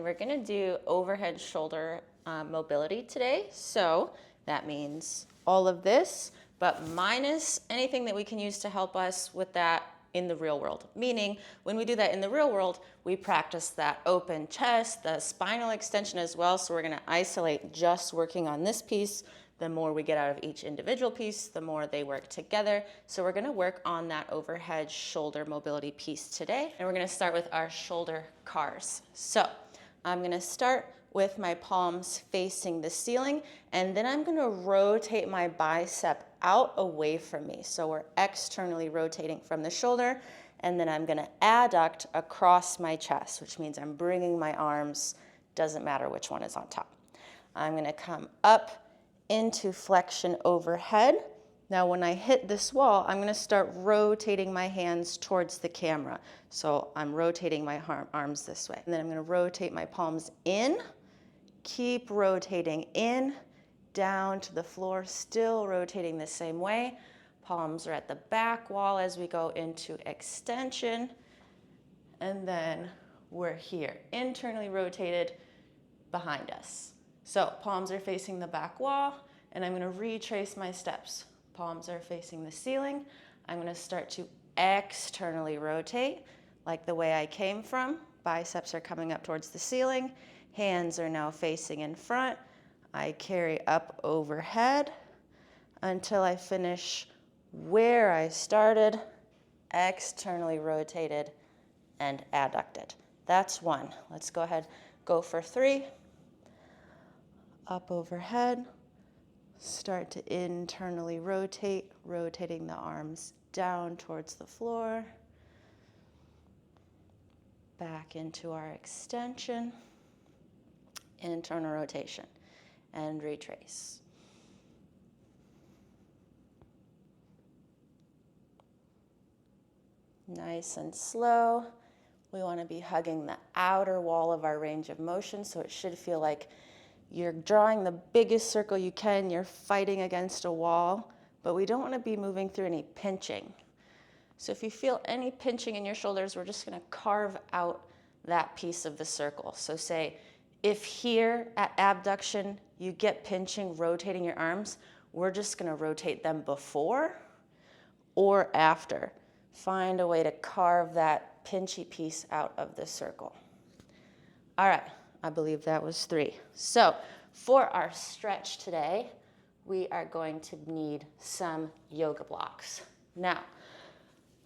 we're gonna do overhead shoulder mobility today. So that means all of this, but minus anything that we can use to help us with that in the real world. Meaning, when we do that in the real world, we practice that open chest, the spinal extension as well. So we're gonna isolate just working on this piece. The more we get out of each individual piece, the more they work together. So we're gonna work on that overhead shoulder mobility piece today. And we're gonna start with our shoulder cars. So I'm gonna start with my palms facing the ceiling, and then I'm gonna rotate my bicep out away from me. So we're externally rotating from the shoulder, and then I'm gonna adduct across my chest, which means I'm bringing my arms, doesn't matter which one is on top. I'm gonna come up into flexion overhead. Now when I hit this wall, I'm gonna start rotating my hands towards the camera. So I'm rotating my arms this way. And then I'm gonna rotate my palms in, keep rotating in, down to the floor, still rotating the same way. Palms are at the back wall as we go into extension. And then we're here, internally rotated behind us. So palms are facing the back wall, and I'm gonna retrace my steps. Palms are facing the ceiling. I'm gonna start to externally rotate, like the way I came from. Biceps are coming up towards the ceiling. Hands are now facing in front. I carry up overhead until I finish where I started, externally rotated and adducted. That's one. Let's go ahead, go for 3. Up overhead, start to internally rotate, rotating the arms down towards the floor, back into our extension, internal rotation, and retrace. Nice and slow. We want to be hugging the outer wall of our range of motion, so it should feel like you're drawing the biggest circle you can, you're fighting against a wall, but we don't want to be moving through any pinching. So if you feel any pinching in your shoulders, we're just going to carve out that piece of the circle. So say, if here at abduction you get pinching, rotating your arms, we're just going to rotate them before or after. Find a way to carve that pinchy piece out of the circle. All right. I believe that was 3. So for our stretch today, we are going to need some yoga blocks. Now,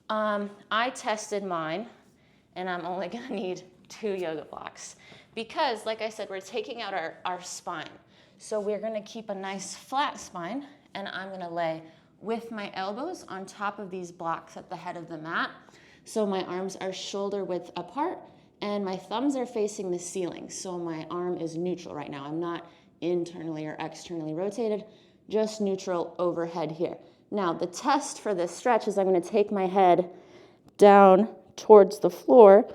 I tested mine, and I'm only gonna need 2 yoga blocks because, like I said, we're taking out our spine. So we're gonna keep a nice flat spine, and I'm gonna lay with my elbows on top of these blocks at the head of the mat. So my arms are shoulder width apart, and my thumbs are facing the ceiling, so my arm is neutral right now. I'm not internally or externally rotated, just neutral overhead here. Now, the test for this stretch is I'm gonna take my head down towards the floor,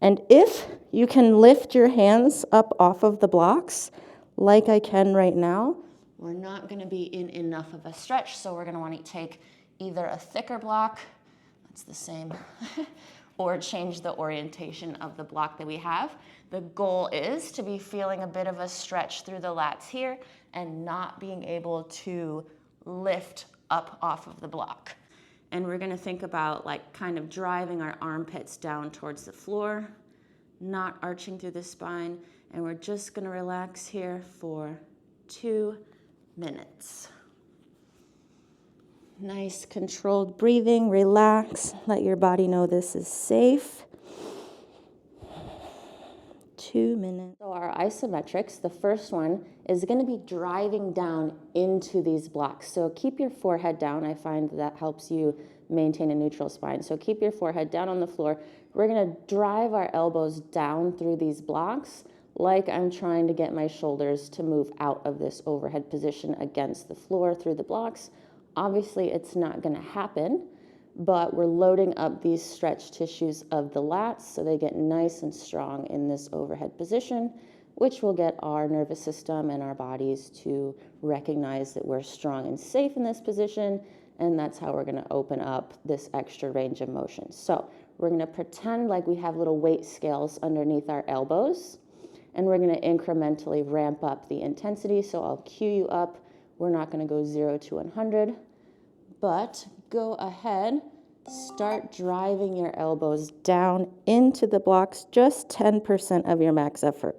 and if you can lift your hands up off of the blocks, like I can right now, we're not gonna be in enough of a stretch, so we're gonna wanna take either a thicker block, that's the same, or change the orientation of the block that we have. The goal is to be feeling a bit of a stretch through the lats here and not being able to lift up off of the block. And we're gonna think about like kind of driving our armpits down towards the floor, not arching through the spine, and we're just gonna relax here for 2 minutes. Nice controlled breathing, relax, let your body know this is safe. 2 minutes. So our isometrics, the first one is going to be driving down into these blocks. So keep your forehead down. I find that helps you maintain a neutral spine. So keep your forehead down on the floor. We're going to drive our elbows down through these blocks like I'm trying to get my shoulders to move out of this overhead position against the floor through the blocks. Obviously, it's not going to happen, but we're loading up these stretch tissues of the lats so they get nice and strong in this overhead position, which will get our nervous system and our bodies to recognize that we're strong and safe in this position, and that's how we're going to open up this extra range of motion. So we're going to pretend like we have little weight scales underneath our elbows, and we're going to incrementally ramp up the intensity. So I'll cue you up. We're not going to go 0 to 100, but go ahead, start driving your elbows down into the blocks, just 10% of your max effort.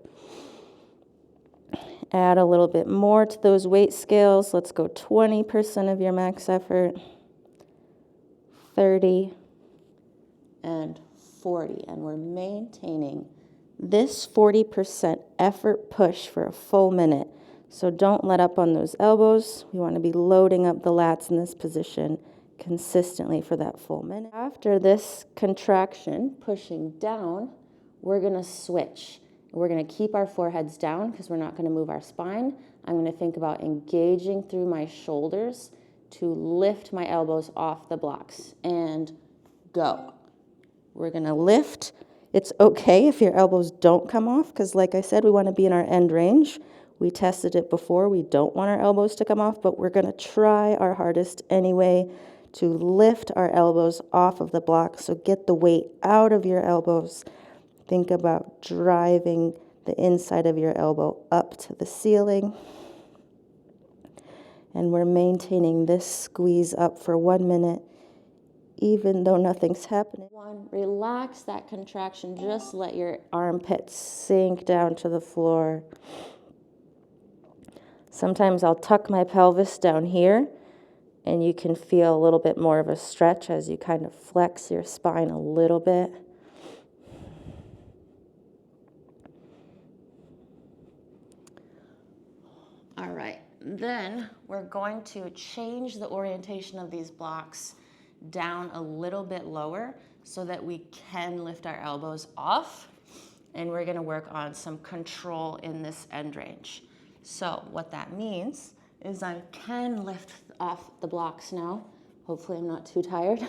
Add a little bit more to those weight scales. Let's go 20% of your max effort, 30, and 40. And we're maintaining this 40% effort push for a full minute. So don't let up on those elbows. We want to be loading up the lats in this position consistently for that full minute. After this contraction, pushing down, we're going to switch. We're going to keep our foreheads down because we're not going to move our spine. I'm going to think about engaging through my shoulders to lift my elbows off the blocks. And go. We're going to lift. It's okay if your elbows don't come off because, like I said, we want to be in our end range. We tested it before. We don't want our elbows to come off, but we're going to try our hardest anyway to lift our elbows off of the block. So get the weight out of your elbows. Think about driving the inside of your elbow up to the ceiling. And we're maintaining this squeeze up for 1 minute, even though nothing's happening. One, relax that contraction. Just let your armpits sink down to the floor. Sometimes I'll tuck my pelvis down here, and you can feel a little bit more of a stretch as you kind of flex your spine a little bit. All right, then we're going to change the orientation of these blocks down a little bit lower so that we can lift our elbows off, and we're going to work on some control in this end range. So what that means is I can lift off the blocks now. Hopefully I'm not too tired,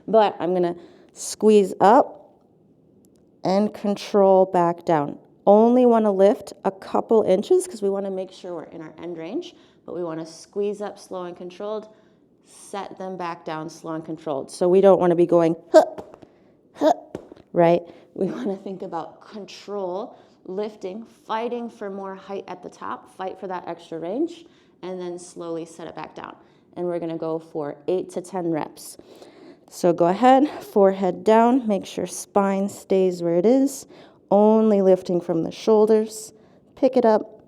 but I'm going to squeeze up and control back down. Only want to lift a couple inches because we want to make sure we're in our end range, but we want to squeeze up slow and controlled, set them back down slow and controlled. So we don't want to be going hup, hup, right? We want to think about control, lifting, fighting for more height at the top, fight for that extra range, and then slowly set it back down. And we're going to go for 8 to 10 reps. So go ahead, forehead down, make sure spine stays where it is, only lifting from the shoulders. Pick it up,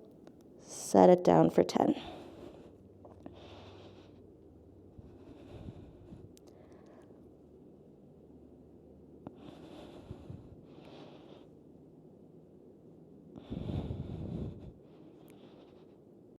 set it down for 10.